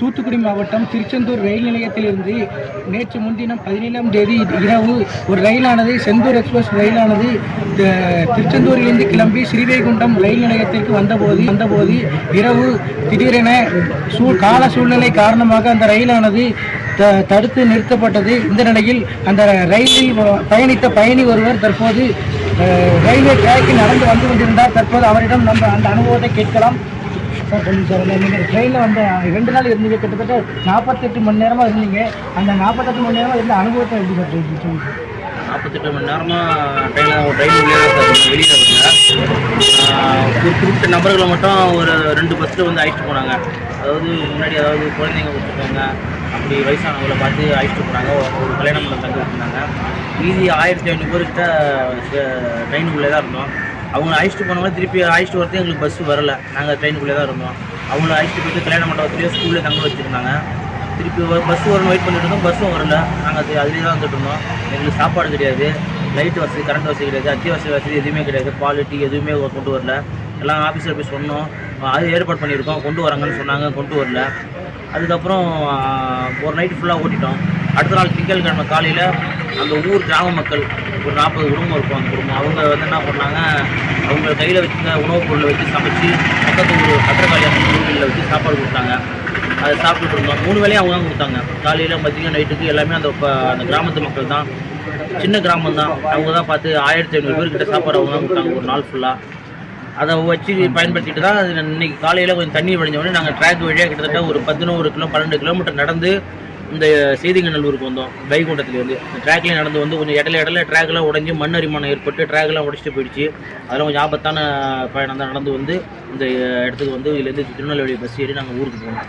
தூத்துக்குடி மாவட்டம் திருச்செந்தூர் ரயில் நிலையத்திலிருந்து நேற்று முன்தினம் 17ஆம் தேதி இரவு ஒரு ரயிலானது செந்தூர் எக்ஸ்பிரஸ் ரயிலானது திருச்செந்தூரிலிருந்து கிளம்பி ஸ்ரீவைகுண்டம் ரயில் நிலையத்திற்கு வந்தபோது இரவு திடீரென கால சூழ்நிலை காரணமாக அந்த ரயிலானது தடுத்து நிறுத்தப்பட்டது. இந்த நிலையில் அந்த ரயிலில் பயணித்த பயணி ஒருவர் தற்போது ரயில்வே ட்ராக்கில் நடந்து வந்து கொண்டிருந்தார். தற்போது அவரிடம் நம்ம அந்த அனுபவத்தை கேட்கலாம். சார் சொல்லுங்கள் சார், நீங்கள் ட்ரெயினில் வந்து 2 நாள் இருந்தீங்க, கிட்டத்தட்ட 48 மணி நேரமாக இருந்தீங்க. அந்த 48 மணி நேரமாக இருந்த அனுபவத்தை எப்படி சார் சொல்லுங்கள்? 48 மணி நேரமாக ட்ரெயின் உள்ளே தான் சார், வெளியில் வரல. ஒரு குறிப்பிட்ட நபர்களை மட்டும் ஒரு 2 பஸ்ஸில் வந்து அழைச்சிட்டு போனாங்க. அதாவது முன்னாடி குழந்தைங்க கொடுத்துருக்காங்க, அப்படி வயசானவங்களை பார்த்து அழைச்சிட்டு போனாங்க. ஒரு கல்யாண மண்டபம் தங்க வச்சுருந்தாங்க. மீதி 1500 பேர்கிட்ட ட்ரெயினுக்குள்ளே தான் இருந்தோம். அவங்கள அழைச்சிட்டு போனவங்க திருப்பி அழைச்சிட்டு வரது எங்களுக்கு பஸ்ஸு வரலை. நாங்கள் ட்ரெயினுக்குள்ளே தான் இருந்தோம். அவங்கள அழைச்சிட்டு போய்ட்டு கல்யாண மண்டபத்துலேயே ஸ்கூல்லேயே தங்க வச்சுருந்தாங்க. திருப்பி பஸ்ஸு வரும் வெயிட் பண்ணிட்டு இருந்தோம், பஸ்ஸும் வரல. நாங்கள் அதுலேயே தான் வந்துட்டு இருந்தோம். எங்களுக்கு சாப்பாடு கிடையாது, லைட் வசதி, கரண்ட் வசதி கிடையாது, அத்தியாவசிய வசதி எதுவுமே கிடையாது, பால் டீ எதுவுமே கொண்டு வரல. எல்லாம் ஆஃபீஸில் போய் சொன்னோம், அது ஏற்பாடு பண்ணியிருக்கோம், கொண்டு வராங்கன்னு சொன்னாங்க, கொண்டு வரல. அதுக்கப்புறம் ஒரு நைட்டு ஃபுல்லாக ஓட்டிட்டோம். அடுத்த நாள் திங்கட்கிழமை காலையில் அந்த ஊர் கிராம மக்கள் ஒரு 40 குடும்பம் இருக்கும். அந்த குடும்பம் அவங்க வந்து என்ன பண்ணாங்க, அவங்க கையில் வச்சுருந்த உணவுப் பொருளை வச்சு சமைச்சு பக்கத்து ஒரு பத்திரக்காளியான கோவிலில் வச்சு சாப்பாடு கொடுத்தாங்க. அதை சாப்பிட்டுட்டு இருந்தோம். 3 வேளையும் அவங்க தான் கொடுத்தாங்க. காலையில் மதியம் நைட்டுக்கு எல்லாமே அந்த கிராமத்து மக்கள் தான், சின்ன கிராமம் தான். அவங்க தான் பார்த்து 1500 பேர்கிட்ட சாப்பாடு அவங்க தான் கொடுத்தாங்க ஒரு நாள் ஃபுல்லாக. அதை வச்சு பயன்படுத்திட்டு தான் இன்றைக்கி காலையில் கொஞ்சம் தண்ணி வடிஞ்சோடனே நாங்கள் ட்ராக் வழியாக கிட்டத்தட்ட ஒரு 12 கிலோமீட்டர் நடந்து இந்த செய்திகநல்லூருக்கு வந்தோம். வைகுண்டத்துலேருந்து இந்த ட்ராக்லேயும் நடந்து வந்து கொஞ்சம் இடையில ட்ராக்லாம் உடஞ்சி மண் அரிமானம் ஏற்பட்டு ட்ராக்லாம் உடச்சிட்டு போயிடுச்சு. அதெல்லாம் கொஞ்சம் ஆபத்தான பயணம் தான். நடந்து வந்து இந்த இடத்துக்கு வந்து இதுலேருந்து திருநெல்வேலி பஸ் ஏறி நாங்கள் ஊருக்கு போனோம்.